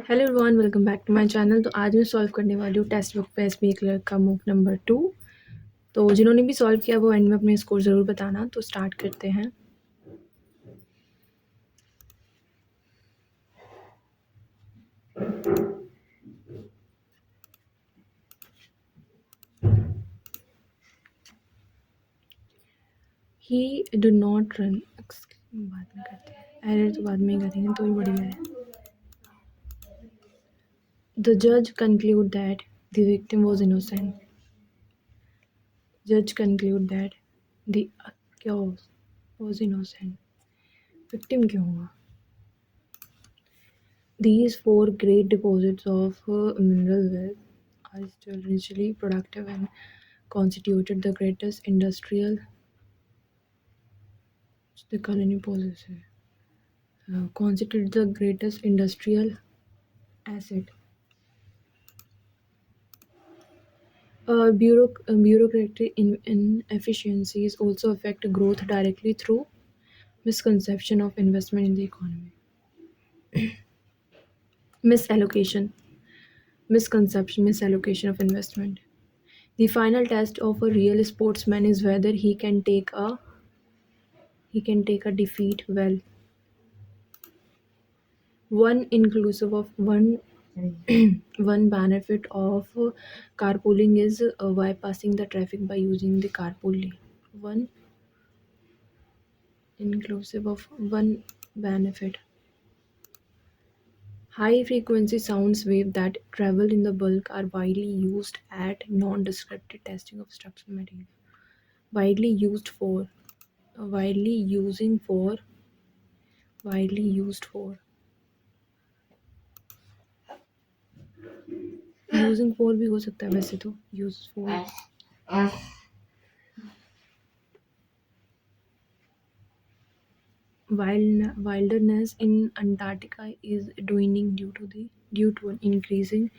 Hello everyone, welcome back to my channel. तो आज मैं सॉल्व करने वाली हूँ टेक्स्ट बुक पे एसबीआई क्लर्क का मूव नंबर 2। तो जिन्होंने भी सॉल्व किया वो एंड में अपने स्कोर ज़रूर बताना। तो स्टार्ट करते हैं। ही डू नॉट रन, बाद में करते हैं, एरर तो बाद में ही करेंगे तो ही बढ़िया है। द जज conclude that the victim was innocent. जज conclude that the accused was innocent. Victim क्यों हुआ? These four great deposits of mineral wealth are still richly productive and constituted the greatest industrial the colony possesses. Constitute the greatest industrial asset. Bureaucratic inefficiencies also affect growth directly through misconception of investment in the economy. Misallocation. Misallocation of investment. The final test of a real sportsman is whether he can take a defeat well. One inclusive of one one benefit of carpooling is bypassing the traffic by using the carpool lane. One inclusive of one benefit. High frequency sounds wave that travel in the bulk are widely used at non-descriptive testing of structural material. Widely used for widely using for widely used for using for भी हो सकता है वैसे तो use for wilderness in Antarctica is dwindling due to an increasing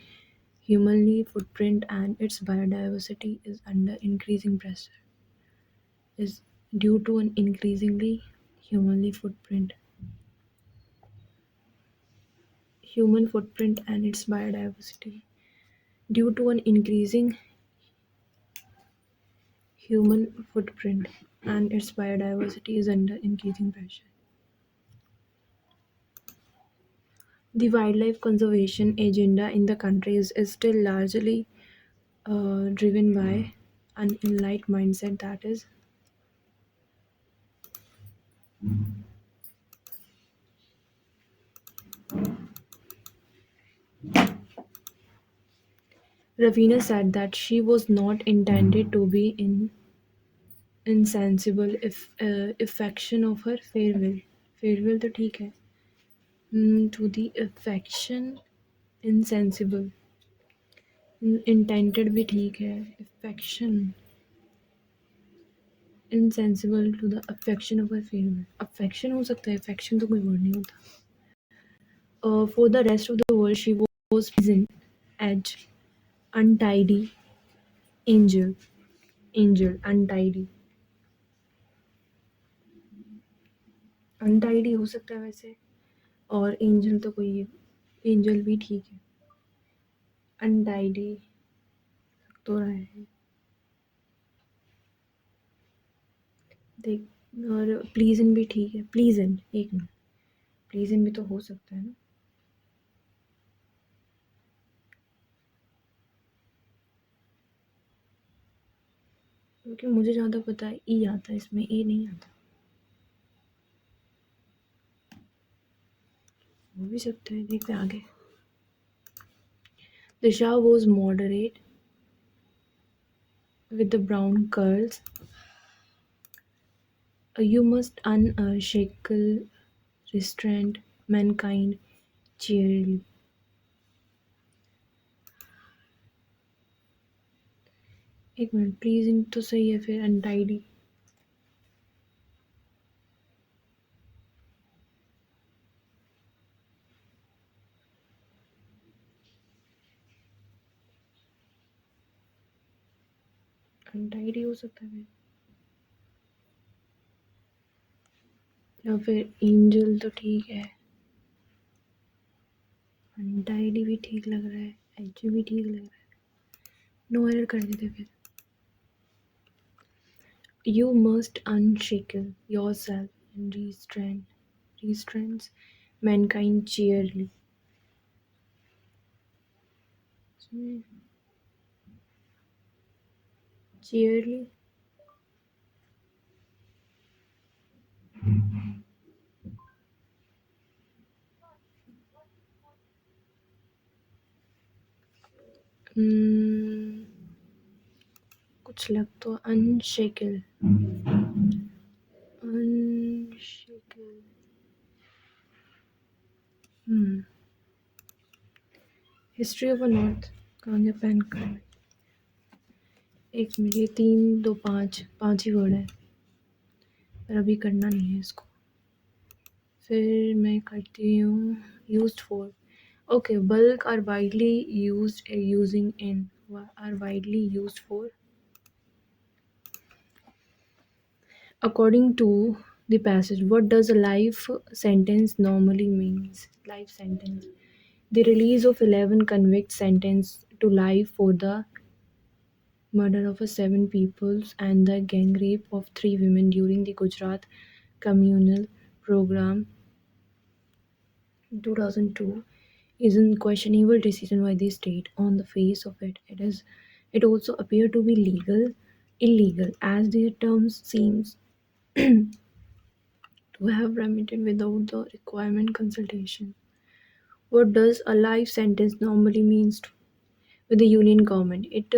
human footprint, and its biodiversity is under increasing pressure. Is due to an increasingly human footprint. Human footprint and its biodiversity. Due to an increasing human footprint and its biodiversity is under increasing pressure. The wildlife conservation agenda in the country is still largely driven by an enlightened mindset that is Ravina said that she was not intended to be insensible if affection of her farewell. Farewell तो ठीक है. To the affection insensible. Intended भी ठीक है. Affection insensible to the affection of her farewell. Affection हो सकता है. Affection तो कोई word नहीं होता. For the rest of the world, she was pleasant, edge, untidy, angel, untidy. Untidy हो सकता है वैसे, और एंजल तो कोई एंजल भी ठीक है. अनटाइडी तो रहा है देख. और प्लीजेंट भी ठीक है. प्लीजेंट, एक मिनट, प्लीजेंट भी तो हो सकता है ना. क्योंकि मुझे ज़्यादा पता है ई आता है इसमें, ए नहीं आता. हो भी सकता है, देखते हैं आगे. Disha was moderate with the brown curls. You must unshakable restraint mankind cheerily. एक मिनट, प्लीजिंग तो सही है, फिर अनटाइडी. अनटाइडी हो सकता है या फिर एंजल तो ठीक है. अनटाइडी भी ठीक लग रहा है, एच भी ठीक लग रहा है। नो एरर कर देते फिर। You must unshackle yourself and restrains mankind cheerily. Cheerily. Hmm, कुछ लग तो unshackle. Unshackle. Hmm. History of a North. कहाँ गया पेन कर? एक मिनट, ये 3 2 5 5 ही वर्ड है, पर अभी करना नहीं है इसको। फिर मैं करती हूँ used for. Okay, bulk are widely used using in are widely used for. According to the passage, what does a life sentence normally means? Life sentence. The release of 11 convicts sentenced to life for the murder of 7 peoples and the gang rape of 3 women during the Gujarat communal program in 2002 is an questionable decision by the state. On the face of it, it also appeared to be illegal, as the terms seems to have remitted without the requirement consultation. What does a life sentence normally means with the union government? It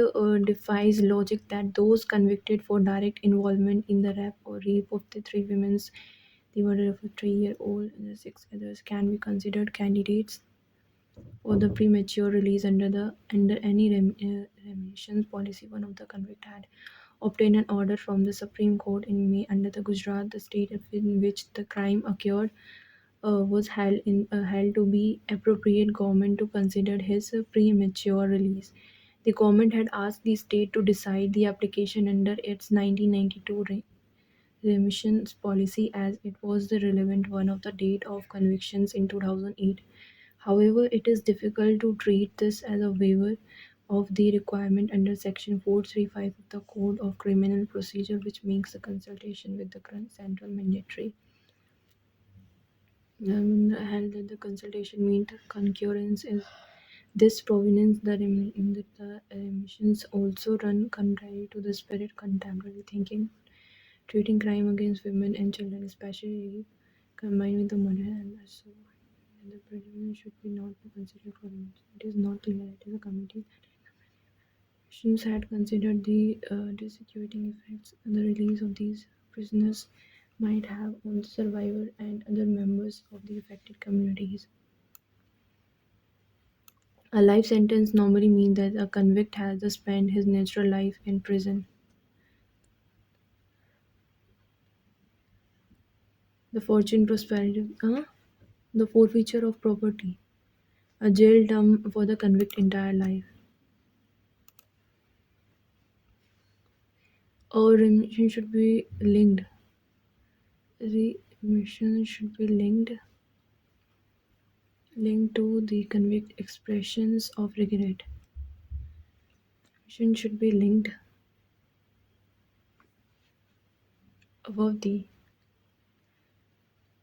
defies logic that those convicted for direct involvement in the rape of the 3 women, the murder of a 3-year-old, and the 6 others can be considered candidates for the premature release under any remissions policy. One of the convict had obtained an order from the Supreme Court in May under the Gujarat, the state in which the crime occurred, was held to be appropriate government to consider his premature release. The government had asked the state to decide the application under its 1992 remissions policy as it was the relevant one of the date of convictions in 2008. However, it is difficult to treat this as a waiver of the requirement under Section 435 of the Code of Criminal Procedure, which makes the consultation with the central mandatory. Held that the consultation meant concurrence in this provenance, the remissions also run contrary to the spirit contemporary thinking, treating crime against women and children, especially rape, combined with the murder and assault. And the provision should be not be considered for remission. It is not clear. It is a committee that Christians had considered the dissuading effects the release of these prisoners might have on the survivor and other members of the affected communities. A life sentence normally means that a convict has to spend his natural life in prison. The fortune prosperity, the forfeiture of property, a jail term for the convict entire life. Or remission should be linked. Remission should be linked to the convict expressions of regret. Remission should be above the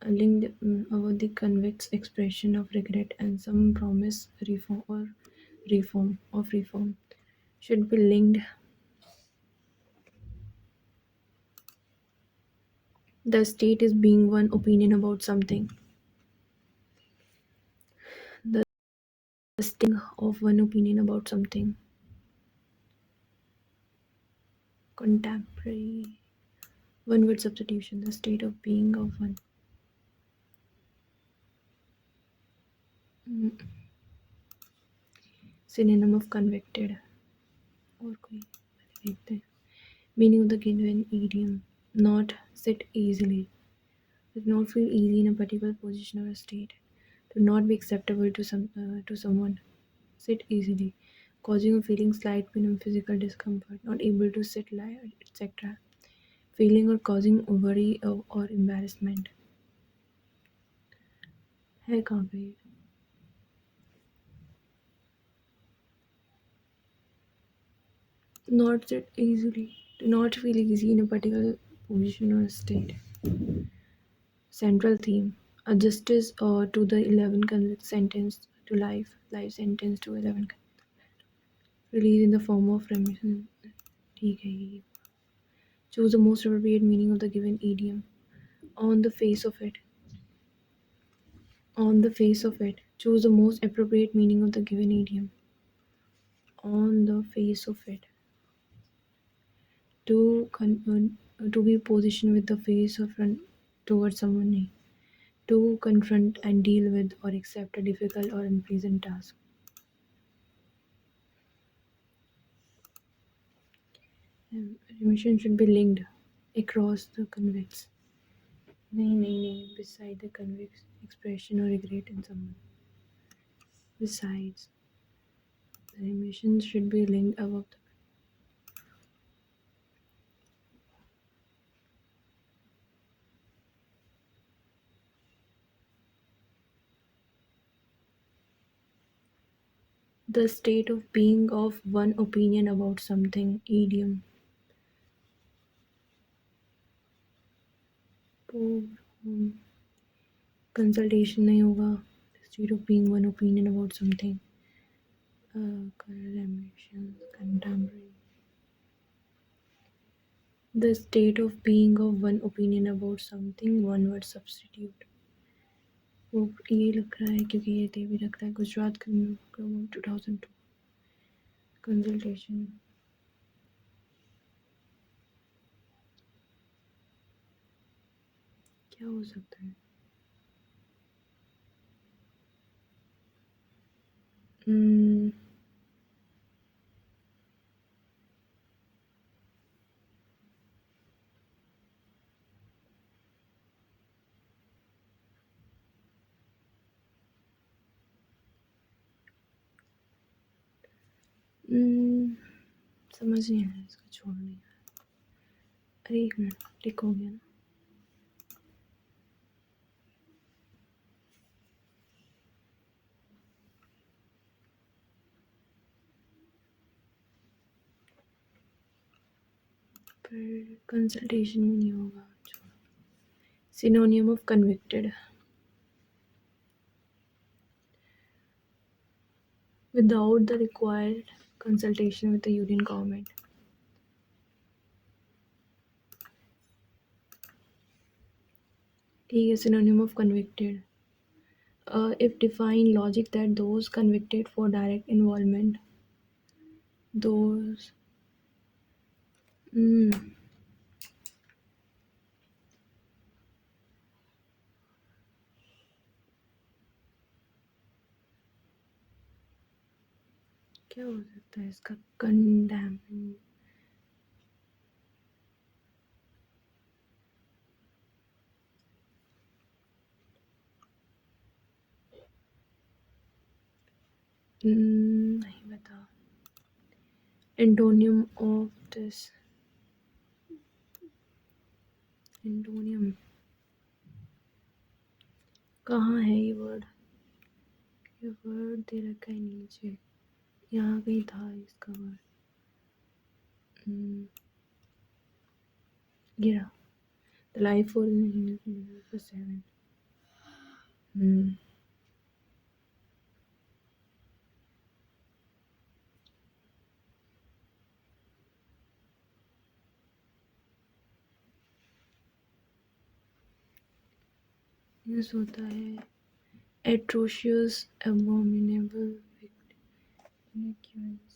above the convict's expression of regret and some promise reform should be linked. The state is being one opinion about something. The sting of one opinion about something. Contemporary. One word substitution. The state of being of one. Synonym of convicted. और कोई देखते हैं. Meaning of the given idiom. Not sit easily. Do not feel easy in a particular position or state. To not be acceptable to someone. Sit easily, causing or feeling slight pain and physical discomfort, not able to sit, lie, etc. Feeling or causing worry or embarrassment. है कहाँ पे? Not sit easily. Do not feel easy in a particular position or state. Central theme: a justice to the 11 convicts sentenced to life sentence to 11 released in the form of remission. ठीक है ये. Choose the most appropriate meaning of the given idiom. On the face of it. On the face of it. Choose the most appropriate meaning of the given idiom. On the face of it. To be positioned with the face of front towards someone. नहीं. To confront and deal with or accept a difficult or unpleasant task. Remission should be linked across the convicts. नहीं, beside the convicts expression or regret in someone. Besides, the remission should be linked above the state of being of one opinion about something. Idiom. Consultation नहीं होगा. The state of being one opinion about something. Contemporary. The state of being of one opinion about something. One word substitute. वो ये लग रहा है क्योंकि ये देवी लग रहा है गुजरात का 2002 कंसल्टेशन. क्या हो सकता है? Hmm. समझ नहीं आया इसका छोड़ नहीं आया. अरे एक मिनट टिक हो गया ना. पर कंसल्टेशन में नहीं होगा. Synonym of convicted. Without the required consultation with the union government. ठीक है. Synonym of convicted. If define logic that those convicted for direct involvement. Those. क्या हो सकता है इसका? कंडेम. नहीं बता. Antonym of this. एंटोनियम कहाँ है ये वर्ड? ये वर्ड दे रखा है नीचे. यहाँ कहीं था इसका वर्ड. गिरा. The life for 7. यूज होता है atrocious, abominable, iniquitous.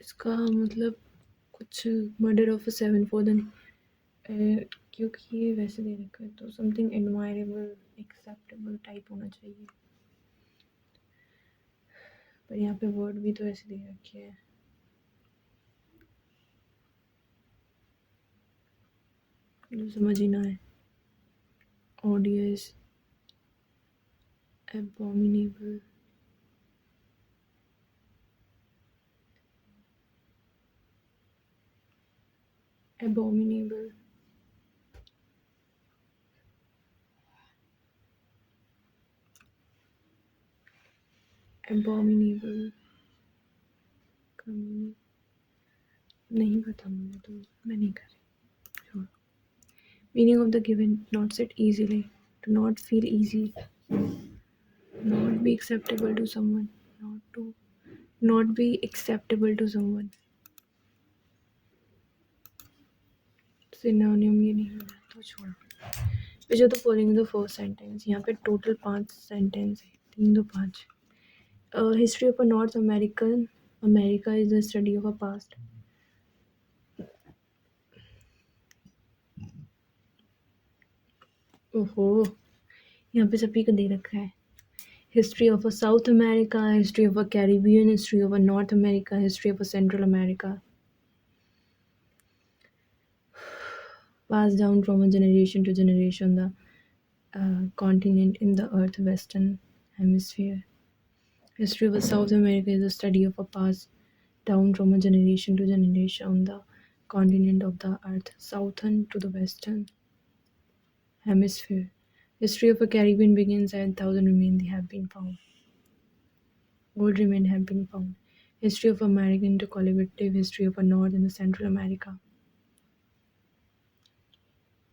इसका मतलब कुछ मर्डर ऑफ 7 फॉर द क्योंकि ये वैसे दे रखा है तो समथिंग एडमायरेबल एक्सेप्टेबल टाइप होना चाहिए. पर यहाँ पे वर्ड भी तो ऐसे दे रखे हैं. जो समझ ही ना है. odious, abominable, abominable. एबॉमिनेबल नहीं पता मुझे, तो मैं नहीं कर रही। Meaning of the given: not sit easily, to not feel easy, not be acceptable to someone, not be acceptable to someone. Synonym ये नहीं मिला तो छोड़ो। विच of the following the first sentence? यहाँ पे टोटल 5 सेंटेंस है, 3 2 5। History of a north American America is the study of a past. ओहो, यहाँ पे सभी को दे रखा है। History of a south America, history of a Caribbean, history of a north America, history of a central America. Passed down from a generation to generation, the continent in the Earth Western Hemisphere. History of South America is the study of a passed down from a generation to generation on the continent of the Earth, southern to the Western Hemisphere. History of a Caribbean begins and thousand remains have been found. Gold remains have been found. History of American to collective history of a North and the Central America.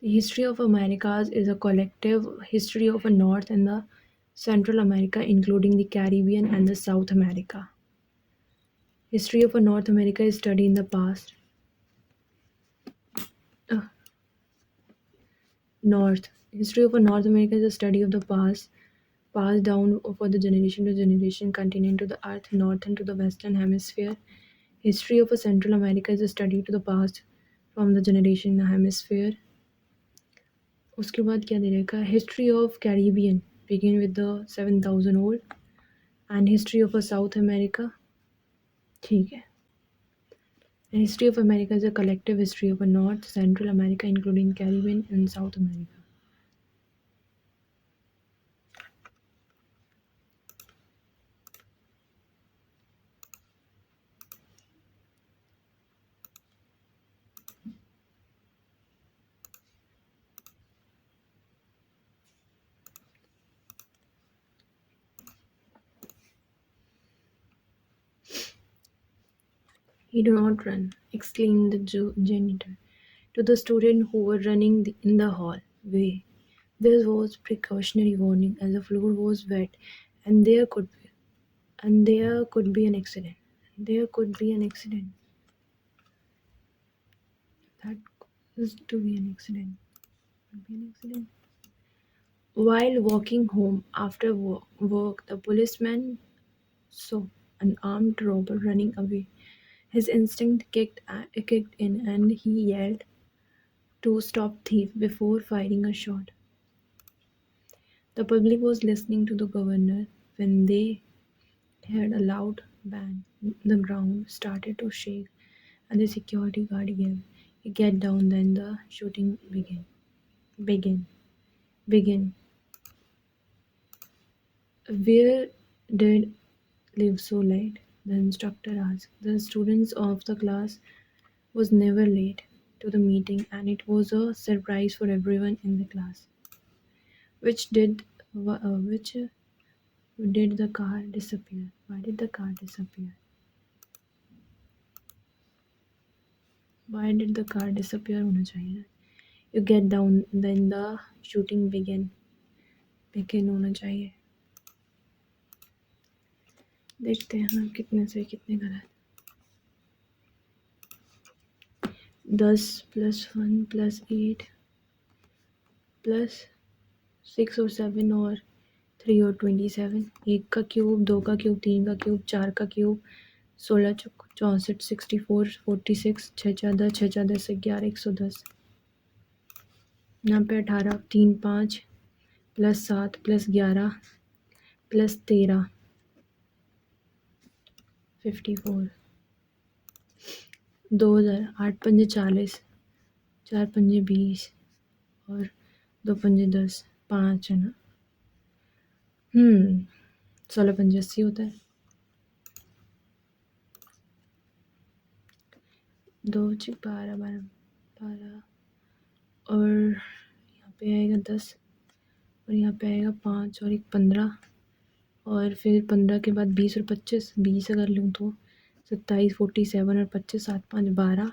The history of Americas is a collective history of a North and the Central America, including the Caribbean and the South America. History of a North America is studied in the past. North. History of a North America is a study of the past, passed down over the generation to generation, continent to the earth, northern to the western hemisphere. History of a Central America is a study to the past from the generation in the hemisphere. उसके बाद क्या दे रखा है? History of Caribbean begin with the 7000 old and history of a south America. ठीक है। History of America is a collective history of a north central America including Caribbean and south America. He do not run, exclaimed the janitor to the students who were running in the hallway. There was precautionary warning as the floor was wet and there could be an accident. There could be an accident. That is to be an accident. Could be an accident. While walking home after work, the policeman saw an armed robber running away. His instinct kicked in and he yelled to stop thief before firing a shot. The public was listening to the governor when they heard a loud bang. The ground started to shake and the security guard yelled, "Get down," then the shooting began. Begin. Begin. Where did live so late? The instructor asked. The students of the class was never late to the meeting and it was a surprise for everyone in the class. Which did the car disappear? Why did the car disappear? Why did the car disappear होना चाहिए ना? You get down, then the shooting began. Begin होना चाहिए. देखते हैं हम कितने से कितने गलत. 10 plus 1 plus 8 plus 6 और 7 और 3 और 27. 1 का क्यूब, 2 का क्यूब, 3 का क्यूब, 4 का क्यूब, 16 64 46 6 4 10 6 4 10 11 110. यहाँ पे 18 3 5 प्लस 7 प्लस 11 प्लस 13 54. 2000 8 पंजे 40 4 पंजे 20 और 2 पंजे 10 5 है ना. 16 पंजे 80 होता है. 2 12 12 12 और यहाँ पे आएगा 10 और यहाँ पे आएगा 5 और एक 15 और फिर 15 के बाद 20 और 25, 20 अगर लूँ तो 27, 47 और 25, 7 5 12,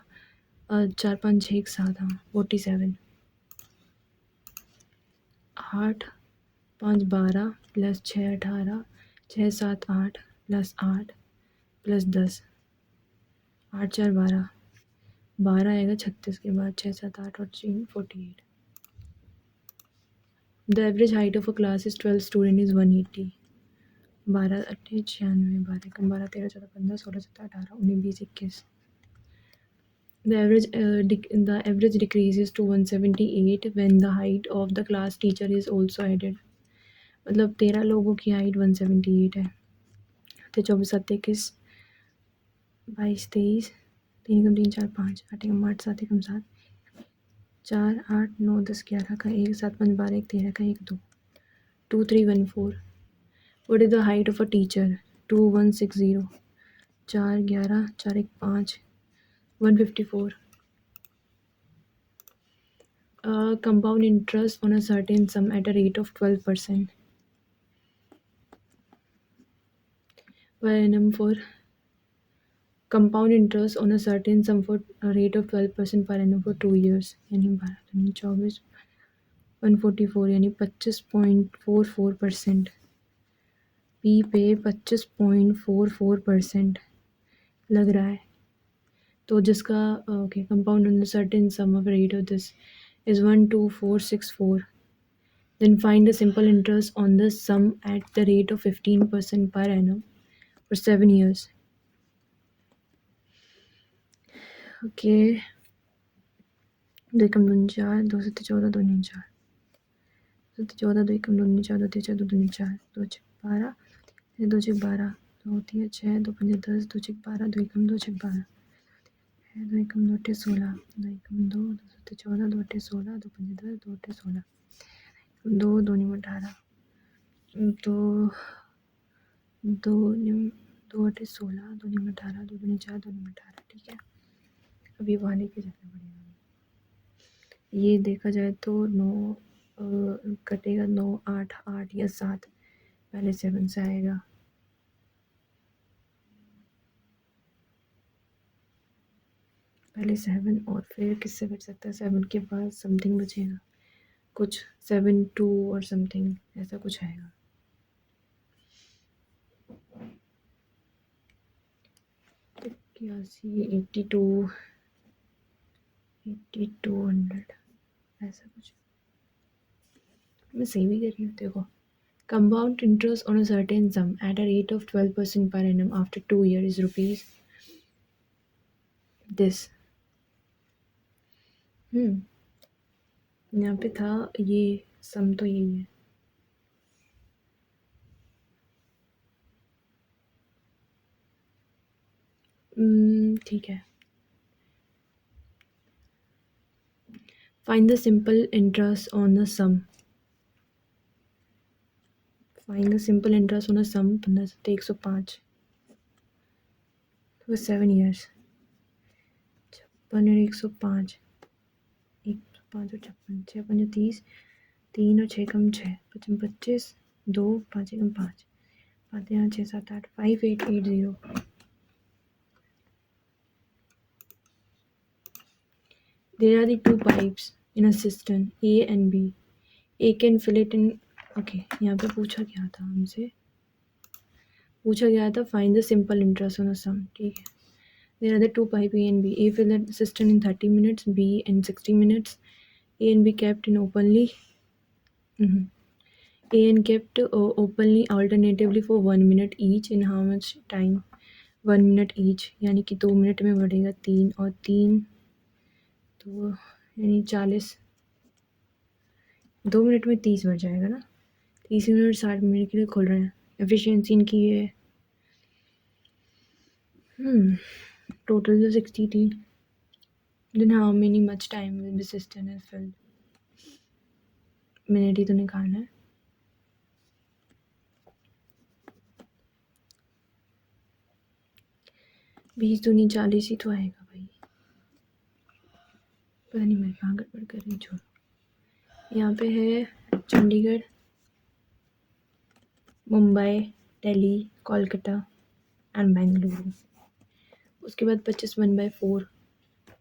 4 5 6 1 7, हाँ 47, 8 5 12 प्लस 6 18, 6 7 8 प्लस 8 प्लस 10, 8 4 12, 12 आएगा 36 के बाद, 6 7 8 और 3 48. The average height of a class is 12 student is 180. 12 8 96, 12 come 12 13 14 15 16 17 18 19 20 21. The average decreases to 178 when the height of the class teacher is also added. मतलब 13 लोगों की हाइट 178 है. तो 24 7 21 22 23, 3 कम 3 4 5, 8 कम 8 7 कम 7, 4 8 9 10 11 का 1, 7 5 12 1 13 का 1 2, 2 3 1 4. What is the height of a teacher? 2 1 6 0, 4 11 4 1 5, 154. Compound interest on a certain sum at a rate of 12% per annum for compound interest on a certain sum for a rate of 12% per annum for 2 years. यानी 12 24 144 यानी 25.44%. P पे 25.44% लग रहा है. तो जिसका okay compound on the certain some of rate of this is 12464. Then find the simple interest on the sum at the rate of 15% per annum for 7 years. Okay. 2 कम 2 4, 2 7 14, 2 9 4, 7 14, 2 कम 2 4, 2 4 2 2 4, 2 6 12, 2 6 12, 2 3 6, 2 5 10, 2 6 12, 2 कम 2 6 12, 2 कम 2 8 16, 2 कम 2, 2 7 14, 2 8 16, 2 5 10, 2 8 16, 2 2 9 18, 2 2 2 8 16, 2 9 18, 2 2 4, 2 9 18. ठीक है. अभी वहाँ लेके जाना पड़ेगा. ये देखा जाए तो 9 कटेगा 9 8 8 या 7. पहले 7 से आएगा. पहले 7 और फिर किससे कट सकता है. 7 के बाद समथिंग बचेगा कुछ 7 2 और समथिंग ऐसा कुछ आएगा. इक्यासी 8200 ऐसा कुछ. मैं सही भी कर रही हूँ. देखो compound interest on a certain sum at a rate of 12% per annum after 2 years is rupees this. यहाँ पे था ये सम तो यही है. ठीक है. Find the simple interest on a sum. Find the simple interest on a sum 15 से 105 for 7 years. 56 और 105, 105 और 56, 6 5 30, 3 और 6 कम 6, 55 25, 2 5 कम 5, 5 यहाँ 6 7 8, 5880. There are the two pipes in a cistern A and B. A can fill it in. Okay, यहाँ पे पूछा क्या था हमसे. पूछा गया था find the simple interest on a sum. ठीक है. There are the two pipes A and B. A fill the cistern in 30 minutes, B in 60 minutes. A and B kept in openly. A and kept openly alternatively for 1 minute each. In how much time? 1 minute each. यानी कि 2 minute में बढ़ेगा 3 और 3 तो यानी 40. 2 minute में 30 बढ़ जाएगा ना. 30 मिनट 60 मिनट के लिए खोल रहे हैं. एफिशिएंसी इनकी ये है. टोटल जो 60 थी. Then how many much time will the cistern is filled? Minute ही तो निकालना है. बीस दूनी 40 ही तो आएगा भाई. पता नहीं मैं कहाँ गड़बड़ कर रही. छोड़ो. यहाँ पे है चंडीगढ़, मुंबई, दिल्ली, कोलकाता एंड बेंगलुरु। उसके बाद 25 1/4,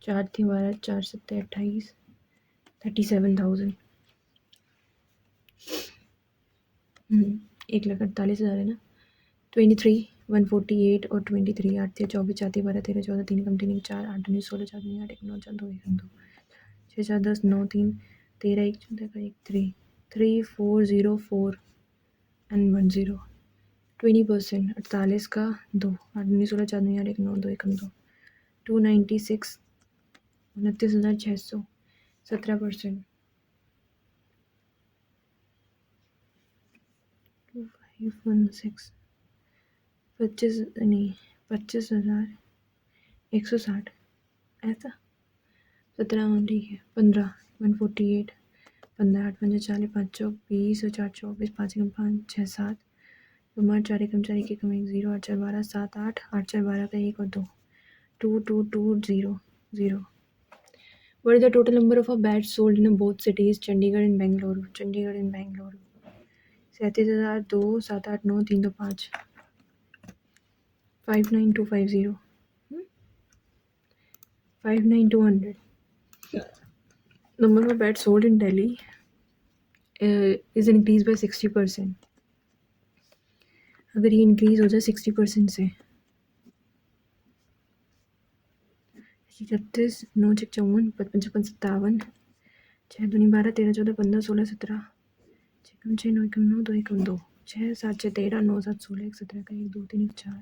4 थी 12, 4 7 28, 37,000। 1,48,000 है ना। 23 148 और 23, 8 थे 24, 4 12 13 14, 3 कम 3 4 8 19 16 4 2 8 1 9 4 2 1 2 6 4 10 9 3 13 1 14 का 1 3 3 4 0 4 एंड 1 0। 20%, 48 का 2, 8 19 16 4 2 8 1 9 2 1 2, 296, 29,600, 17%। 2516, 25 नहीं, 25,160 ऐसा। 17 ठीक है। 15 148, 15 8 5 40 5 चौक 20 और 4 24, 5 एकम 5 6 7, 2 8 4 एकम 4 1 एकम 1 0 8 4 12 7 8 8 4 12 का 1 और 2 2 2 2 0 0। What is the total number of bats sold in both cities, Chandigarh and Bangalore? Chandigarh and Bangalore 37,002, 7 8 9 3 2 5, 59250, 59200। Number of bats sold in Delhi is increased by 60%. अगर ये इंक्रीज हो जाए 60% से, 36 9 6 54 55 56 57, 6 2 12 13 14 15 16 17, 6 कम 6 9 कम 9 2 1 2, 6 7 6 13 9 7 16 1 17 का 1 2 3 1 4,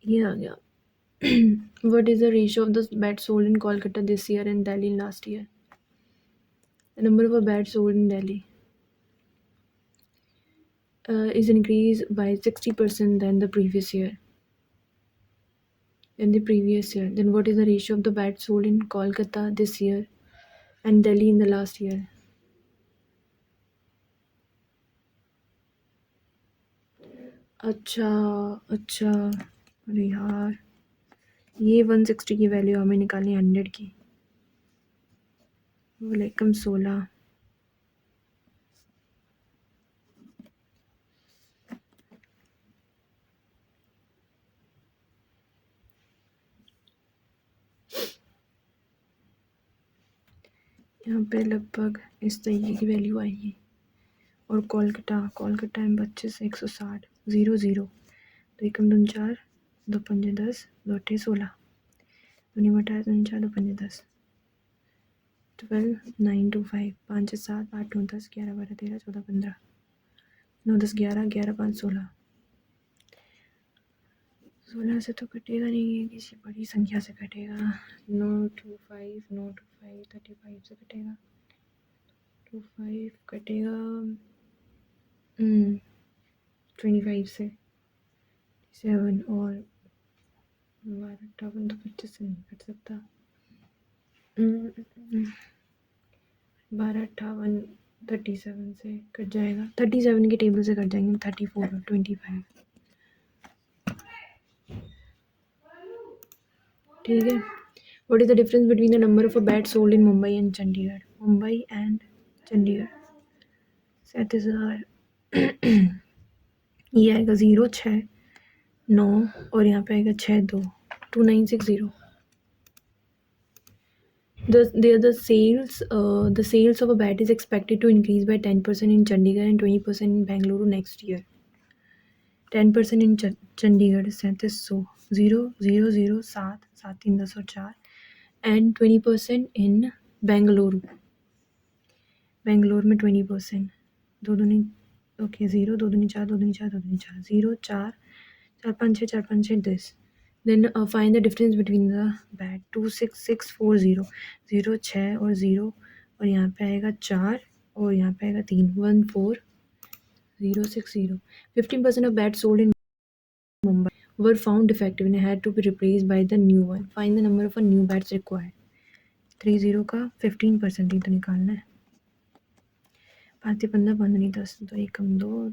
ये आ गया। What is the ratio of the bats sold in Kolkata this year and Delhi last year? The number of bats sold in Delhi is increased by 60% than the previous year. Then what is the ratio of the bats sold in Kolkata this year and Delhi in the last year? अच्छा अच्छा, अरे यार, ये 160 की value हमें निकालनी 100 की। वालेकुम 16। यहाँ पे लगभग इस तरीके की वैल्यू आएगी। और कोलकाता में 25 160 0 0, 2 एकम 2 4 2 5 10 2 8 16, 2 9 8 2 4 2 5 10, 12 9 2 5 5 6 7 8 9 10 11 12 13 14 15 9 10 11 11 5 16। 16 से तो कटेगा नहीं, किसी बड़ी संख्या से कटेगा। 9 2 5 9 2 5 35 से कटेगा। 2 5 कटेगा 25 से, 7 और 12 58 तो 25 से नहीं कट सकता। 12 58 37 से कट जाएगा। 37 के टेबल से कट जाएंगे। 34 और 25, ठीक है। What is the difference between the number of bats sold in Mumbai and Chandigarh? Mumbai and Chandigarh 37,000। ये आएगा 0 6 9 और यहाँ पे आएगा 6 2, 2960। The sales of a bat is expected to increase by 10% in Chandigarh and 20% in Bangalore next year. 10% in Chandigarh 3700, 0 0 0 7 7 3 10 और 4, and 20% in Bangalore में 20%, 2 दूनी okay 0 2 दूनी 4 2 दूनी 4 2 दूनी 4 0 4 4 5 6 4 5 6 10। Then find the difference between the bat 2 6 6 4 0 0 6 और 0 और यहाँ पे आएगा 4 और यहाँ पे आएगा 3 1 4 0 6 0। 15% of bats sold in Mumbai were found defective and had to be replaced by the new one. Find the number of new bats required. 30 का 15% ही तो निकालना है। 5 15 5 नहीं 10 2 1 2 2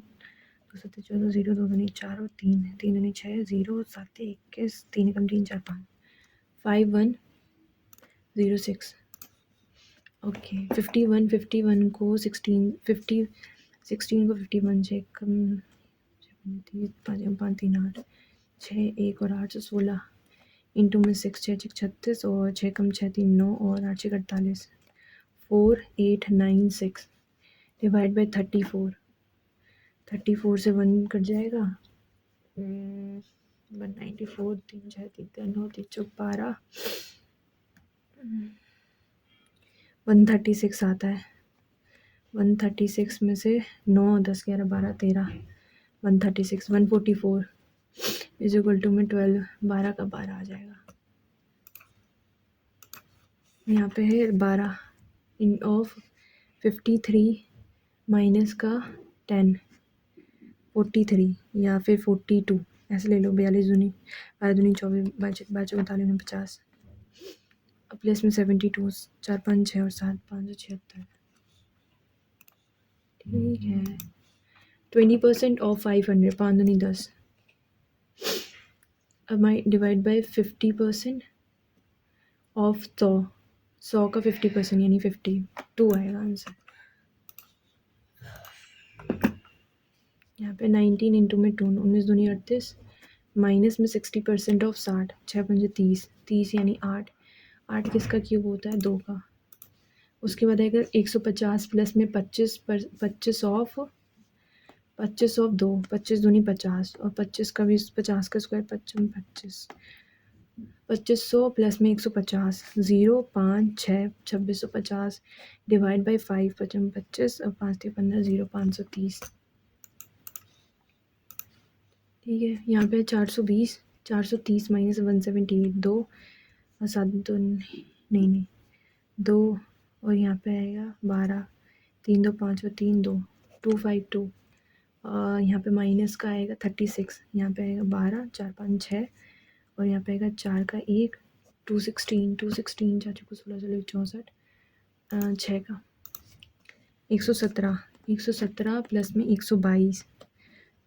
7 14 0 2 2 4 और 3 3 2 6 0 7 21 3 कम 3 4 5 5 1 0 6। ओके 51 को 16 50 16 को 51 से कम 30 5 5 3 8 6 1 और 8 से 16 इंटू में 6 6 6 36 और 6 कम 6 3 9 और 8 6 48 4 8 9 6 डिवाइड बाई 34 34 से 1 कट जाएगा 194 3 6 3 9 3 चौक 12 136 आता है 136 में से 9 10 11 12 13 136 144 इज इक्वल टू में 12 12 का 12 आ जाएगा। यहाँ पे है 12 इन ऑफ 53 माइनस का 10 43 या फिर 42 ऐसे ले लो 42 दूनी 12 दूनी 24 बाईस 45 49 50 प्लस में 72 4 5 6 और 7 576 ठीक है 20% ऑफ 500 5 दूनी 10 अब मैं डिवाइड बाई 50% ऑफ 100 का 50% यानी 52 आएगा आंसर। यहाँ पे 19 इंटू में 2 19 दूनी 38 माइनस में 60% ऑफ 60 6 पंजे 30 30 यानी 8 8 किसका क्यूब होता है 2 का। उसके बाद अगर 150 प्लस में 25 ऑफ 2 25 दूनी 50 और 25 का भी 50 का स्क्वायर 25 2500 प्लस में 150 0 5 6 2650 डिवाइड बाई 5 25 और 5 15 0 530 ठीक है। यहाँ पे 420 430 माइनस 178 2 और 7 तो नहीं 2 और यहाँ पे आएगा 12 3 2 5 और 3 2 252 यहाँ पे माइनस का आएगा 36 यहाँ पे आएगा 12 4 5 6 और यहाँ पे आएगा 4 का 1 216 चाचू को 16 16 64 6 का 117 प्लस में 122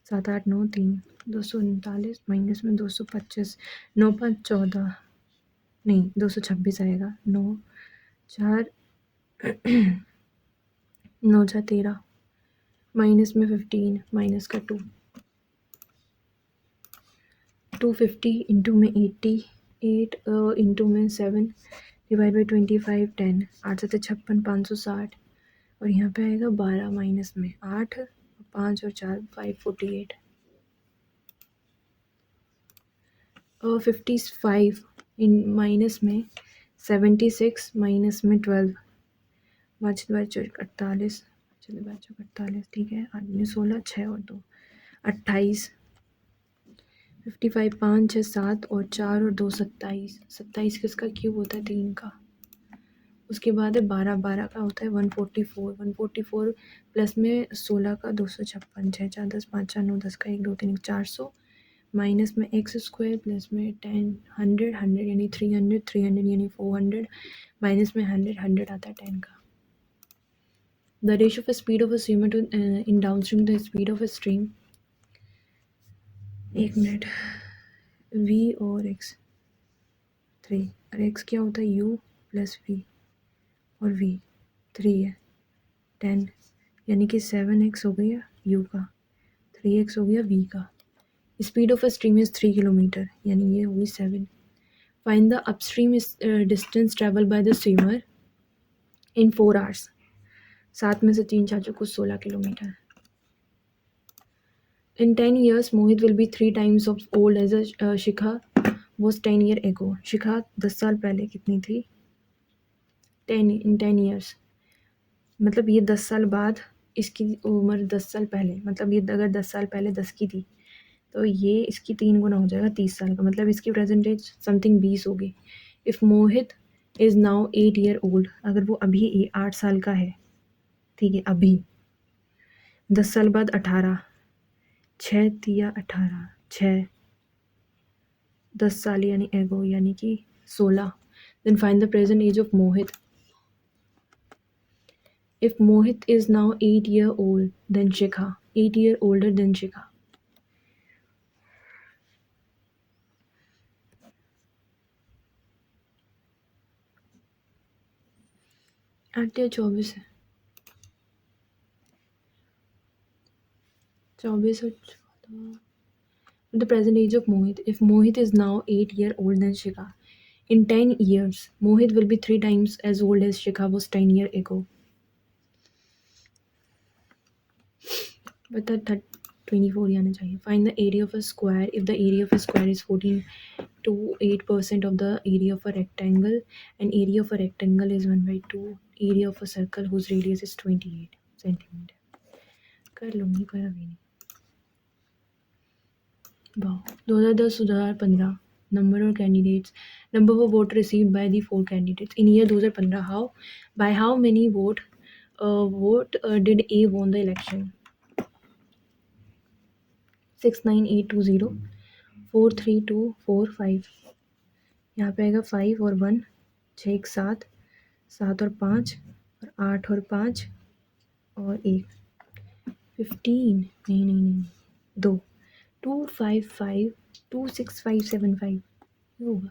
7 8 9 3 239 माइनस में 225 9 5 14 नहीं 226 आएगा 9 4 9 4 13 माइनस में 15 माइनस का 2 250 इंटू में 80 8 इंटू में 7 डिवाइड बाई 25 10 8 7 56 560 और यहाँ पे आएगा 12 माइनस में 8 5 और 4 548 और 55 इन माइनस में 76 माइनस में 12 बच 48 ठीक है 16 6 और 2 28 55 5 6 7 और 4 और 2 27 27 किसका क्यूब होता है 3 का। उसके बाद है 12 12 का होता है 144 प्लस में 16 का 256 6 4 10 5 4 9 10 का 1 2 3 400 माइनस में एक्स स्क्वायर प्लस में 10 100 100 यानी 300 300 यानी 400 माइनस में 100 आता है 10 का। The ratio of speed of a swimmer to in downstream the speed of a stream 1 minute v और x 3 और x क्या होता है u प्लस v और v 3 है 10 यानी कि 7x हो गया u का 3x हो गया v का। Speed of a stream is 3 kilometre यानी ये हुई 7। Find the upstream distance travel by the swimmer in 4 hours 7 में से 3 चाचू को 16 kilometre. In 10 years, Mohit will be 3 times of old as Shikha was 10 year ago. Shikha 10 साल पहले कितनी थी 10 years मतलब ये 10 साल बाद इसकी उम्र 10 साल पहले मतलब ये अगर 10 साल पहले 10 की थी तो ये इसकी 3 गुना हो जाएगा 30 साल का मतलब इसकी प्रेजेंट एज समथिंग 20 होगी। If Mohit is now 8 year old अगर वो अभी 8 साल का है ठीक है अभी 10 साल बाद 18 6 तिया 18 6 10 साल यानी एगो यानी कि 16 then find the present age of Mohit. If Mohit is now 8 year old then Shikha 8 year older than Shikha. आठ या 24 है 24 और The present age of Mohit. If Mohit is now 8 years old than Shikha, in 10 years, Mohit will be 3 times as old as Shikha was 10 years ago. But that 24 ही आना चाहिए. Find the area of a square if the area of a square is 14 to 8% of the area of a rectangle, and area of a rectangle is 1 by 2 area of a circle whose radius is 28 centimeter. कर लूँगी पर अभी नहीं. वाह. 2010-2015 number of candidates, number of vote received by the 4 candidates in year 2015. By how many vote did A won the election? 69820 43245. यहाँ पे आएगा 5 और 1, 6 एक 7, 7 और 5 और 8 और 5 और 1, 15. नहीं 2, 255 26575 होगा.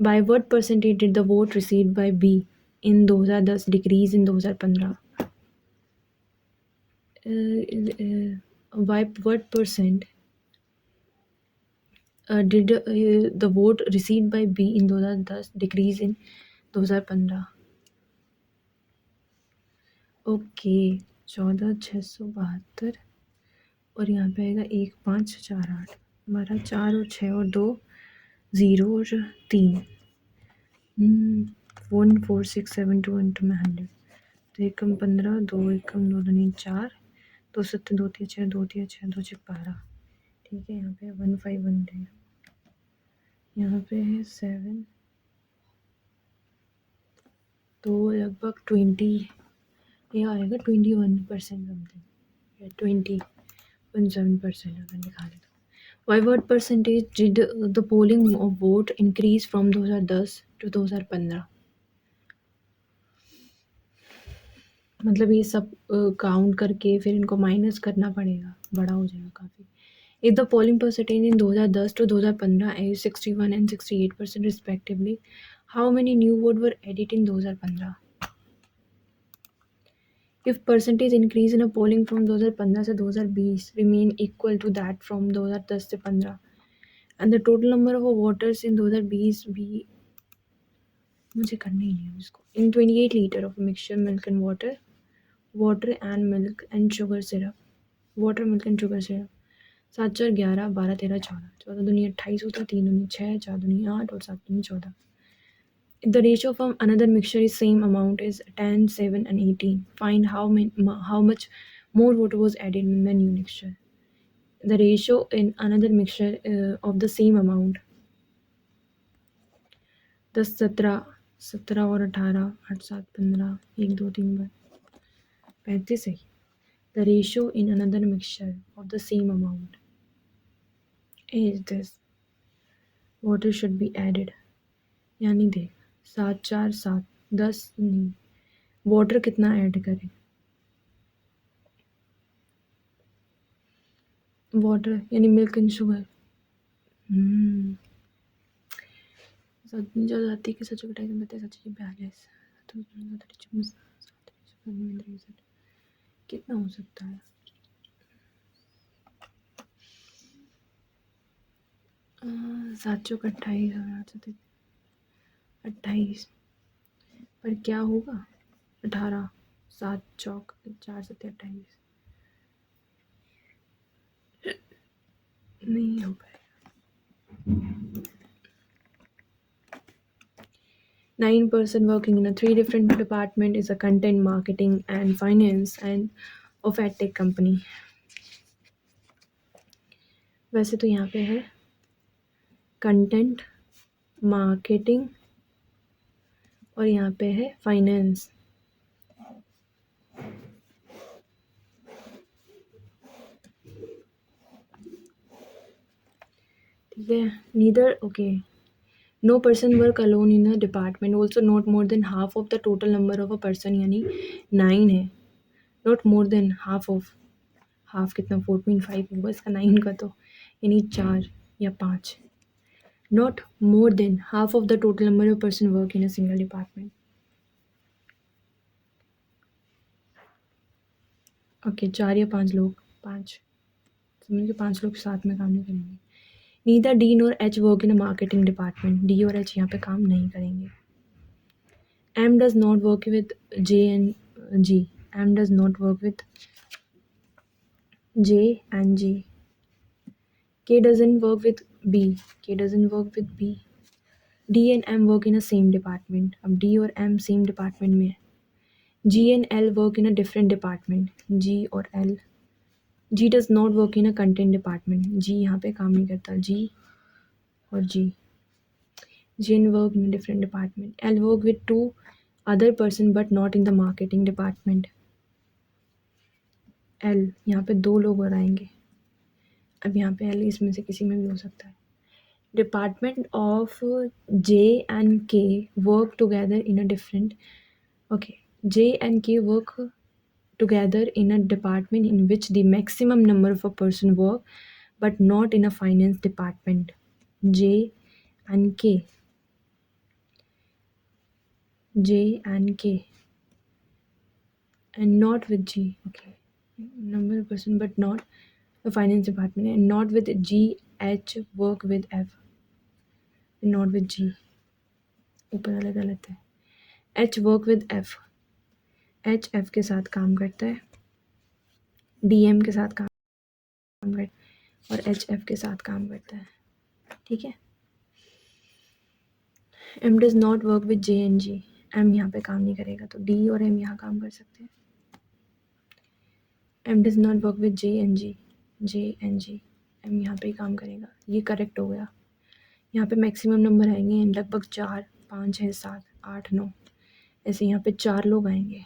By what percentage did the vote received by B in 2010 decrease in 2015? By what percent did the vote received by B in 2010 decrease in 2015? Okay. 14,672 और यहाँ पे आएगा 1 5 4 8. हमारा 4 और 6 और 2 0 और 3. 1 4 6 7 2 इंटू में 100. तो 1 कम 15, 2 1 कम 2 दूनी 4, 2 7 2 3 6 2 3 6 2 6 12. ठीक है. यहाँ पे 1 5 1 3. यहाँ पे है 7. तो लगभग 20 ये आएगा 21% समथिंग या 20.7% अगर निकाले तो. By what percentage did the polling of vote increase from 2010 to 2015? मतलब ये सब काउंट करके फिर इनको माइनस करना पड़ेगा, बड़ा हो जाएगा काफ़ी. If the polling percentage in 2010 to 2015 is 61 and 68% respectively, how many new votes were added in 2015? If percentage increase in a polling from 2015 से 2020 remain equal to that from 2010 से 15 and the total number of voters in 2020 भी मुझे करना ही नहीं है इसको. In 28 liter of mixture milk and water and milk and sugar syrup, water milk and sugar syrup. 7 4 11 12 13 14. 14 दूनी 28 होता, 3 दूनी 6, 4 दूनी 8 और 7 दूनी 14. If the ratio from another mixture is same amount is 10, 7 and 18. Find how much more water was added in the new mixture. The ratio in another mixture of the same amount. 10 17 17 और 18 8 7 15 1 2 3 35 है. The ratio in another mixture of the same amount is this. Water should be added. यानी देख 7 4 7 10 नहीं. Water कितना add करें? Water यानी milk and sugar. सच जाती कि सच कटाई में बता सच 42 कितना हो सकता है? 7 चौक 28 28 पर क्या होगा? 18 7 चौक 4 7 28 नहीं हो पाएगा. 9 person working in a 3 different department is a content marketing and finance and of a tech company. वैसे तो यहाँ पे है कंटेंट मार्केटिंग और यहाँ पे है फाइनेंस. ठीक है. Neither okay. No person work alone in a department. Also not more than half of the total number of a person यानी 9 है. Not more than half of. Half कितना 4.5 होगा इसका 9 का तो यानी 4 या 5. Not more than half of the total number of person work in a single department. Okay, 4 या 5 लोग, 5, समझ लो 5 लोग साथ में काम नहीं करेंगे। Neither D nor H work in a marketing department, D और एच यहाँ पे काम नहीं करेंगे। M does not work with J and G, M does not work with J and G. K doesn't work with B, K doesn't work with B. D and M work in a same department, अब D और M same department में है। G and L work in a different department, G और L। G does not work in a content department, G यहाँ पे काम नहीं करता, G और G। G and work in a different department। L work with two other person but not in the marketing department। L यहाँ पे 2 लोग और आएंगे, अब यहाँ पे L इसमें से किसी में भी हो सकता है। Department of J and K work together in a different, okay, J and K work together in a department in which the maximum number of a person work but not in a finance department। J and K, J and K, and not with G, okay, number of person but not the finance department, and not with G, H work with F, not with G, ऊपर वाला गलत है। H work with F, H F के साथ काम करता है, D M के साथ काम करता है और H F के साथ काम करता है, ठीक है। M does not work with J and G, M यहाँ पे काम नहीं करेगा तो D और M यहाँ काम कर सकते हैं। M does not work with J and G, J and G, M यहाँ पे ही काम करेगा, ये करेक्ट हो गया। यहाँ पे मैक्सिमम नंबर आएंगे लगभग 4, 5, 6, 7, 8, 9, ऐसे यहाँ पे 4 लोग आएंगे।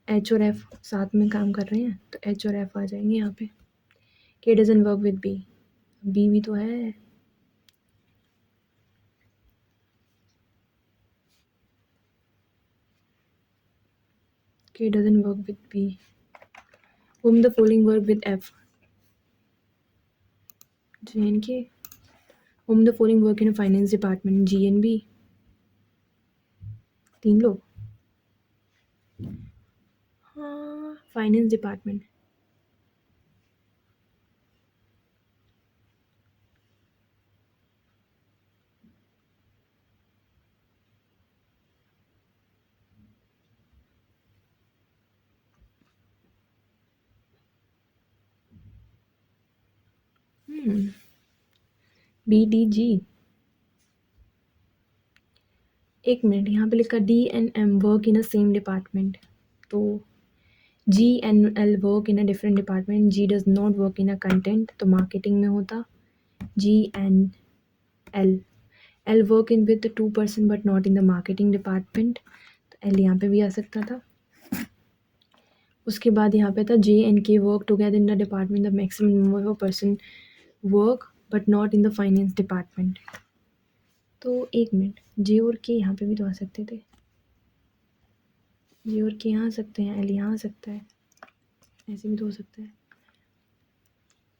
H और F साथ में काम कर रहे हैं तो H और F आ जाएंगे यहाँ पे। K doesn't work with B, B भी तो है, K doesn't work with B। Whom the following work with F, J and K। Whom the following work in a finance department, G and B, 3 लोग। हाँ, finance department. B D G, एक minute, यहाँ पे लिखा D and M work in a same department, तो G and L work in a different department. G does not work in a content, तो marketing में होता G and L. L work in with 2 person but not in the marketing department, तो L यहाँ पे भी आ सकता था। उसके बाद यहाँ पे था जे एंड के work together in the department the maximum number of person work but not in the finance department. तो एक मिनट, जे और के यहाँ पे भी तो आ सकते थे, जे और के यहाँ आ सकते हैं, एल यहाँ आ सकता है, ऐसे भी तो हो सकता है।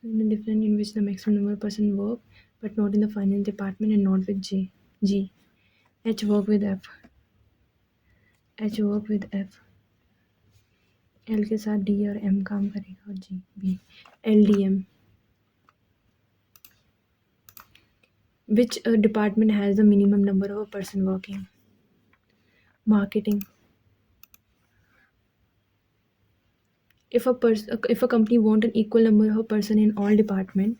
In the different in which the maximum number of person work but not in the finance department and not with J, G। H work with F, H work with F। L के साथ D और M काम करेगा और G B। L D M, which department has the minimum number of a person working, marketing। If a company want an equal number of a person in all department,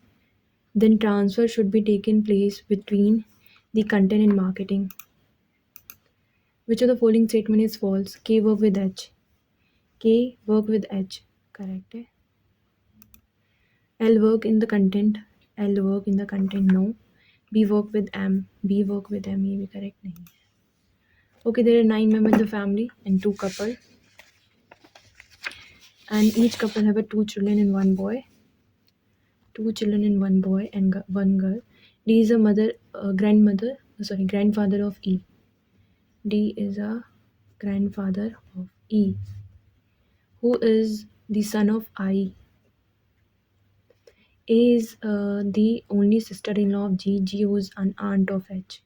then transfer should be taken place between the content and marketing। Which of the following statement is false? K work with H, K work with H, correct है। L work in the content, L work in the content, no। B work with M, B work with M, ये भी correct नहीं है। Okay, there are 9 members in the family and 2 couple, and each couple have a 2 children and 1 boy, 2 children and 1 boy and 1 girl। D is a grandfather of E, D is a grandfather of E, who is the son of I। A is the only sister-in-law of G, G who is an aunt of H।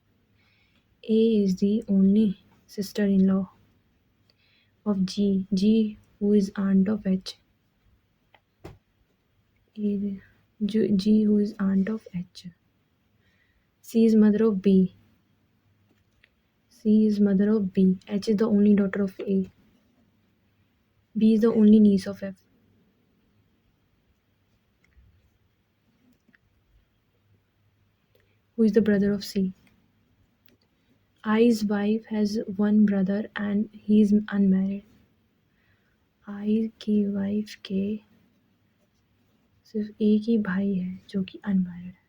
A is the only sister-in-law of G, G who is aunt of H। A, G, who is aunt of H. C is mother of B. C is mother of B. H is the only daughter of A. B is the only niece of F. Who is the brother of C? I's wife has one brother and he is unmarried. आई की wife के सिर्फ एक ही भाई है जो कि unmarried है।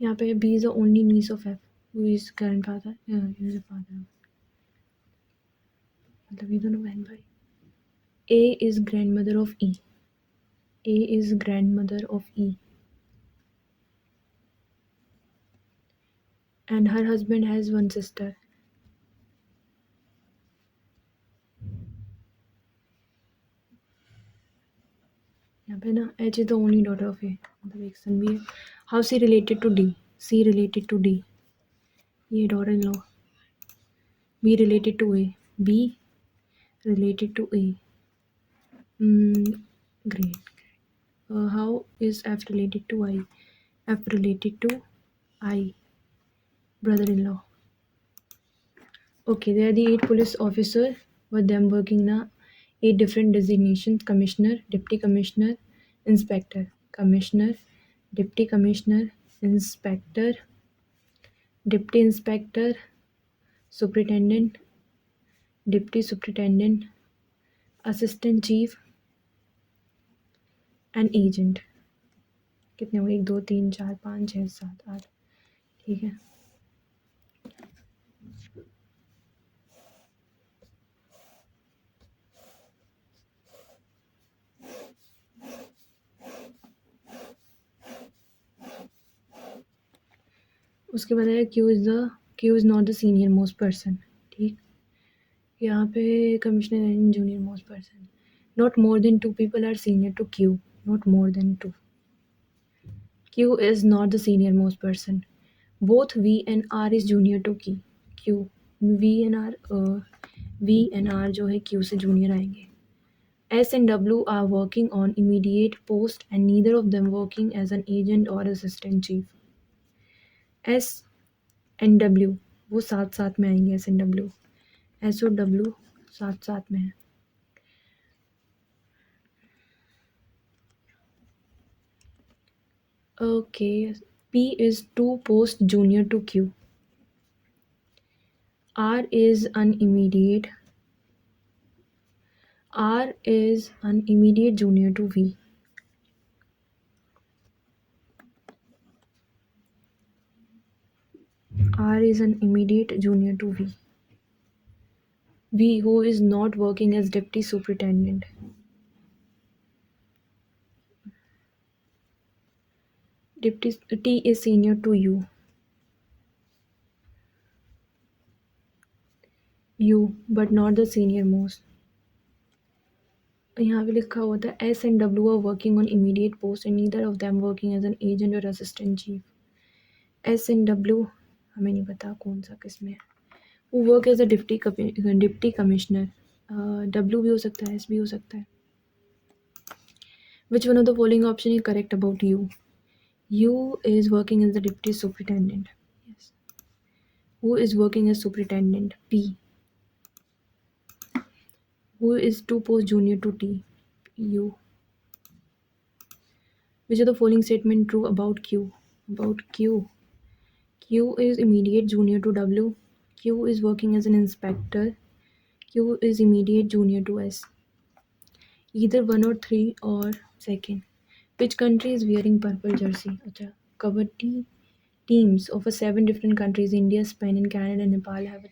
यहाँ पे B is the only niece of F who is grandfather is father मतलब ये दोनों बहन भाई। A is grandmother of E. A is grandmother of E and her husband has one sister. यहाँ पे ना H is the only daughter of A मतलब एक सन भी है। How C related to D? C related to D, ये daughter in law. B related to A, B related to A. Great. How is F related to I? F related to I, brother-in-law. Okay, there are the 8 police officers with them working na 8 different designations: commissioner, deputy commissioner, inspector, commissioner, deputy commissioner, inspector, deputy inspector, superintendent, deputy superintendent, assistant chief and agent. कितने हुए? 1 2 3 4 5 6 7 8। ठीक है। उसके बाद है Q is not the senior most person. ठीक, यहाँ पे commissioner and junior most person. Not more than 2 people are senior to Q. Not more than 2। Q is not the senior most person. Both V and R is junior to Q. V and R जो है Q से junior आएंगे। S and W are working on immediate post and neither of them working as an agent और assistant chief. S and W वो साथ साथ में आएंगे। एस एंड डब्ल्यू, एस और डब्ल्यू साथ साथ में है। Okay, P is 2 post junior to Q. R is an immediate junior to V. R is an immediate junior to V. V who is not working as deputy superintendent. T is senior to U. U but not the senior most. यहाँ पे लिखा हुआ था S and W are working on immediate post and neither of them working as an agent or assistant chief. S and W हमें नहीं पता कौन सा किस में। Who work as a deputy commissioner. W भी हो सकता है, S भी हो सकता है। Which one of the following option is correct about U? U is working as the deputy superintendent. Yes. Who is working as superintendent? P. Who is 2 post junior to T? U. Which of the following statement true about Q? About Q. Q is immediate junior to W. Q is working as an inspector. Q is immediate junior to S. Either 1 or 3 or second. Which country is wearing purple jersey? अच्छा, kabaddi teams of 7 different countries, India, Spain, and Canada and Nepal, have a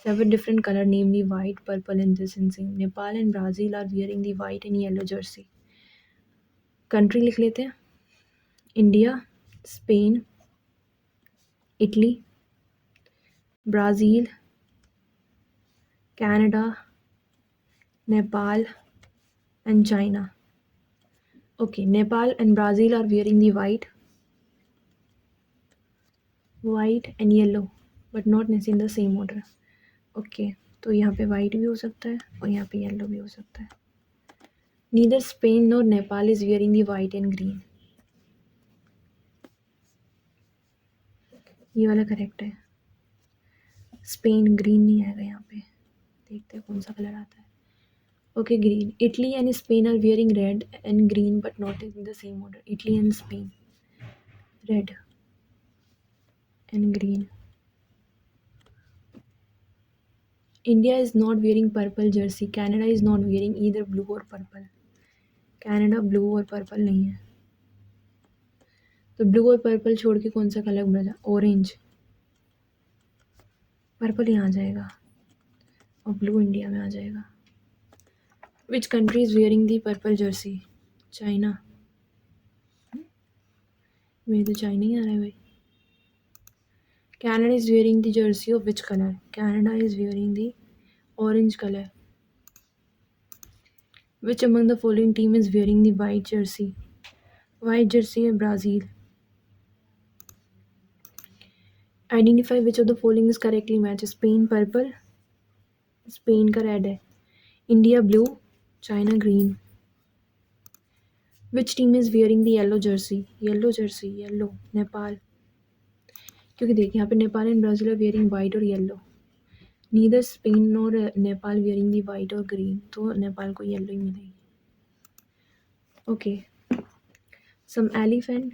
7 different color, namely white, purple, and this insane. Nepal and Brazil are wearing the white and yellow jersey. Country लिख लेते हैं। India, Spain, Italy, Brazil, Canada, Nepal, and China. Okay, Nepal and Brazil are wearing the white. White and yellow but not necessary in the same order. Okay, तो यहाँ पे white भी हो सकता है और यहाँ पे येलो भी हो सकता है। Neither Spain nor Nepal is wearing the white and green. ये वाला करेक्ट है। स्पेन ग्रीन नहीं आएगा यहाँ पे, देखते हैं कौन सा कलर आता है। Okay, green. Italy and Spain are wearing red and green but not in the same order. Italy and Spain, red and green. India is not wearing purple jersey. Canada is not wearing either blue or purple. Canada blue और purple नहीं है, तो blue और purple छोड़ के कौन सा colour बचा? ऑरेंज। पर्पल यहाँ आ जाएगा और ब्लू इंडिया में आ जाएगा। Which country is wearing the purple jersey? China. मेरे तो चाइना ही आ रहा है भाई। Canada is wearing the jersey of which colour? Canada is wearing the orange colour. Which among the following team is wearing the white jersey? White jersey है Brazil. Identify which of the following is correctly match? Spain purple, Spain का red है। India blue, China green. Which team is wearing the yellow jersey? Yellow jersey, yellow Nepal. क्योंकि देखिए यहाँ पे Nepal and Brazil are wearing white और yellow. Neither Spain और Nepal wearing the white और green, तो नेपाल को येलो ही मिलेगी। Okay, some elephant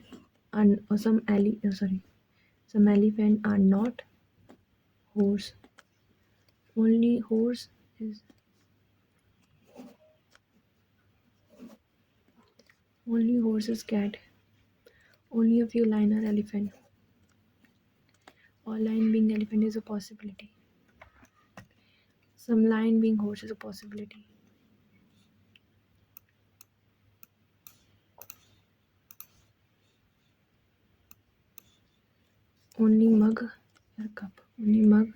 and some elephant are not horse. Only horse is cat. Only a few lion are elephant. All lion being elephant is a possibility. Some lion being horse is a possibility. Only mug or cup. Only mug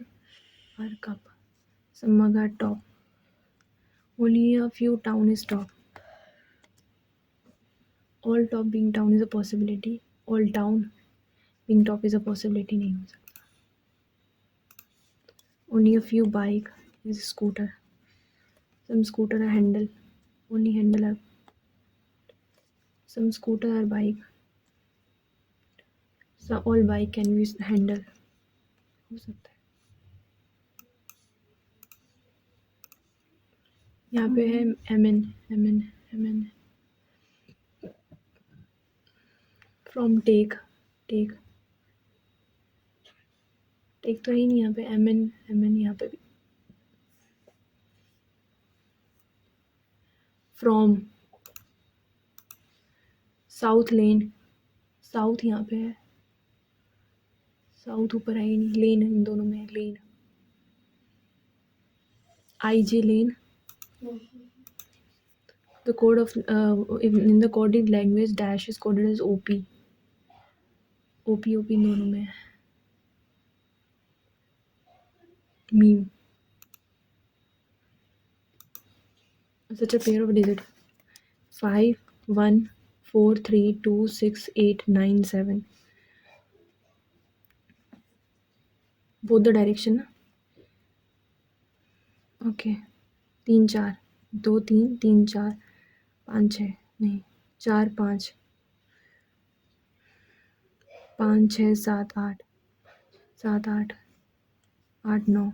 or cup. Some mug are top. Only a few town is top. All top being town is a possibility. All town being top is a possibility नहीं हो सकता. Only a few bike is scooter. Some scooter are handle. Only handle are. Some scooter are bike. So all bike can be handle. हो सकता है. यहाँ पे है MN from take तो ही नहीं यहाँ पे. MN यहाँ पे भी. From साउथ लेन, साउथ यहाँ पे है. साउथ ऊपर है ही नहीं. लेन इन दोनों में है. लेन IJ lane. The code of in the coded language dash is coded as OP इन दोनों में है. Meme. Such a pair of digit 5 1 4 3 2 6 8 9 7. Both the direction ना. ओके, 3 4 2 3 3 4 5 6 नहीं 4 5 5 6 7 8 7 8 8 9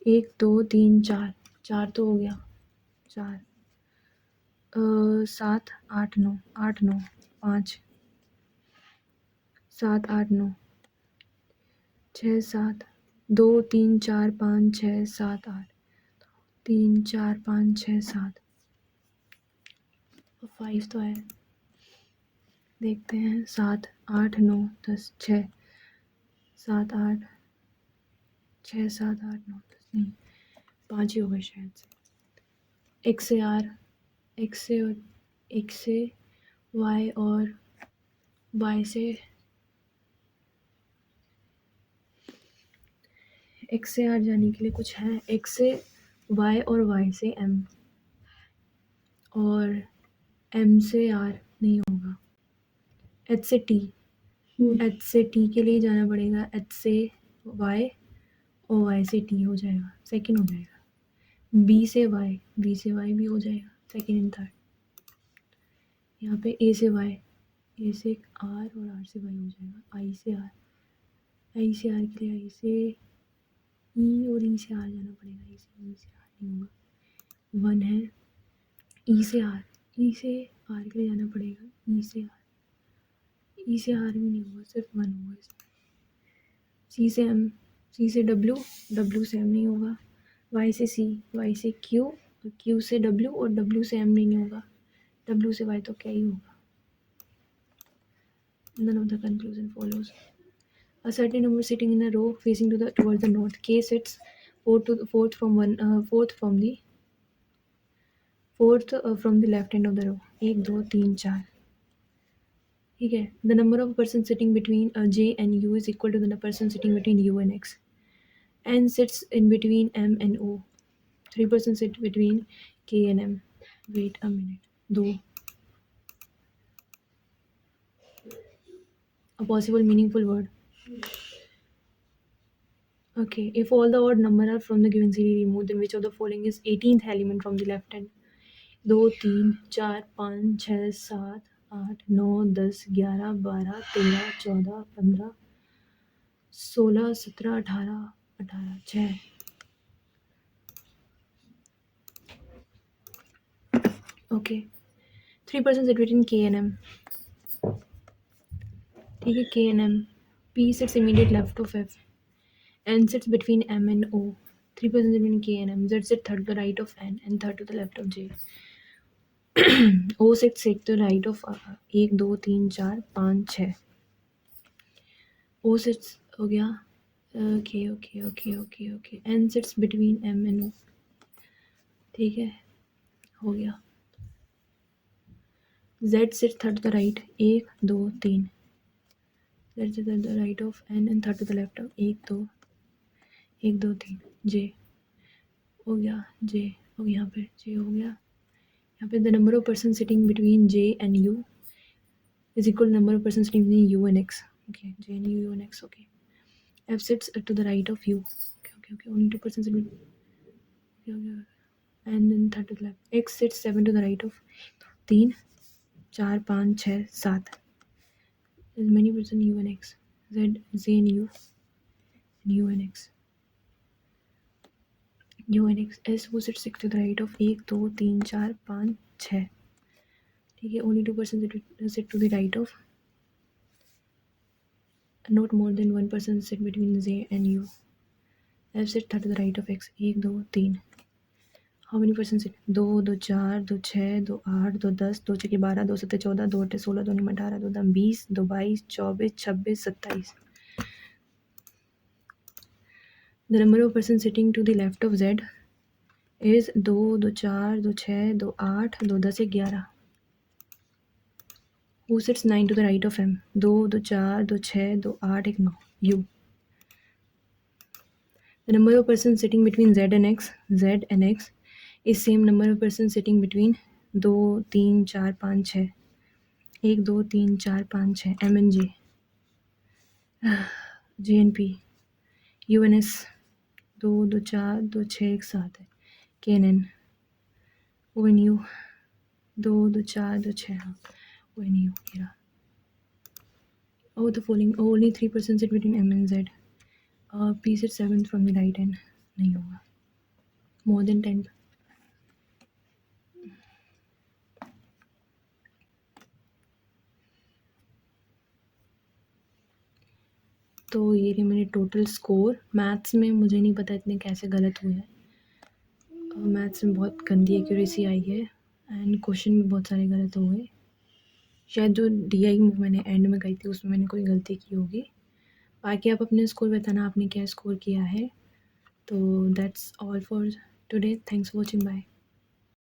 1 2 3 4 4 तो हो गया. 4 7 8 9 8 9 5 7 8 9 6 7 2 3 4 5 6 7 8 3 4 5 6 7 5 तो है. देखते हैं. 7 8 9 10 6 7 8 6 7 8 9 10 नहीं 5 ही हो गए शायद से. X से R, X से Y और Y से X से R जाने के लिए कुछ है. X से Y और Y से M और M से R नहीं होगा. H से T एच से टी के लिए जाना पड़ेगा, एच से वाई और वाई से टी हो जाएगा, सेकेंड हो जाएगा। बी से वाई भी हो जाएगा, सेकेंड एंड थर्ड। यहाँ पे ए से वाई, ए से आर और आर से वाई हो जाएगा, आई से आर, आई से आर के लिए आई से ई और ई से आर जाना पड़ेगा, ई से आर नहीं होगा, वन है। ई से आर, ई से आर के लिए जाना पड़ेगा, ई से आर, ई से आर भी नहीं होगा, सिर्फ वन होगा इसमें। सी से एम, सी से डब्ल्यू, डब्ल्यू से एम नहीं होगा। वाई से सी, वाई से क्यू, क्यू से डब्ल्यू और डब्ल्यू से एम नहीं होगा, डब्ल्यू से वाई तो क्या ही होगा। None of the conclusion follows. A certain number sitting in a row facing towards the north. K sits fourth from the left end of the row. 1 2 3 4. ठीक है. The number of persons sitting between J and U is equal to the person sitting between U and X. N sits in between M and O. 3 persons sit between K and M. Wait a minute. 2. A possible meaningful word. Okay, if all the odd number are from the given series removed, then which of the following is 18th element from the left hand? 2 3 4 5 6 7 8 9 10 11 12 13 14 15 16 17 18 18 6. Okay, 3 persons sit between K and M. ठीक है, K and M. P sits immediate left of F. N sits between M and O. 3 persons between K and M. Z sits third to the right of N and third to the left of J. O sits to the right of 1 2 3 4 5 6. O sits हो गया. Okay. N sits between M and O. ठीक है, हो गया. Z sits third to the right. 1 2 3. Z sits at the right of N and third to the left of 1 2 3. J हो गया. J हो गया. यहाँ पे J हो गया. यहाँ पे the number of persons sitting between J and U is equal to number of persons sitting between U and X. Okay, J and U and X. Okay. F sits to the right of U. Okay. Only 2 persons sitting. Okay. And then third to the left. X sits 7 to the right of 3 4 5 6 7. There's many persons U and X. Z and U and U and X. U and X. S who sits 6 to the right of 1 2 3 4 5 6. ठीक है, only 2 persons sit to the right of. Not more than 1 person sit between Z and U. F sits third to the right of X. 1 2 3. How many persons sit? 2 2 4 2 6 2 8 2 10 2 6 12 2 7 14 2 8 16 2 9 18 2 10 20 2 22 24 26 27. The number of persons sitting to the left of Z is 2 2 4 2 6 2 8 2 10 11. Who sits 9 to the right of M? 2 2 4 2 6 2 8 1 9. U. The number of persons sitting between Z and X is same number of persons sitting between 2 3 4 5 6. 1 2 3 4 5 6. M and J. J and P. U and S. 2 2 4 2 6 1 7 है. K and N. O and U. 2 2 4 2 6. हाँ, O and U. ये रहा. Oh, the following only 3 persons sit between M and Z. P sits 7th from the right hand. नहीं होगा. More than 10. तो ये रहे मेरे टोटल स्कोर. मैथ्स में मुझे नहीं पता इतने कैसे गलत हुए हैं. मैथ्स में बहुत गंदी एक्यूरेसी आई है एंड क्वेश्चन भी बहुत सारे गलत हो गए. शायद जो DI मैंने एंड में कही थी उसमें मैंने कोई गलती की होगी. बाकी आप अपने स्कोर बताना आपने क्या स्कोर किया है. तो that's all for today. Thanks for watching. Bye.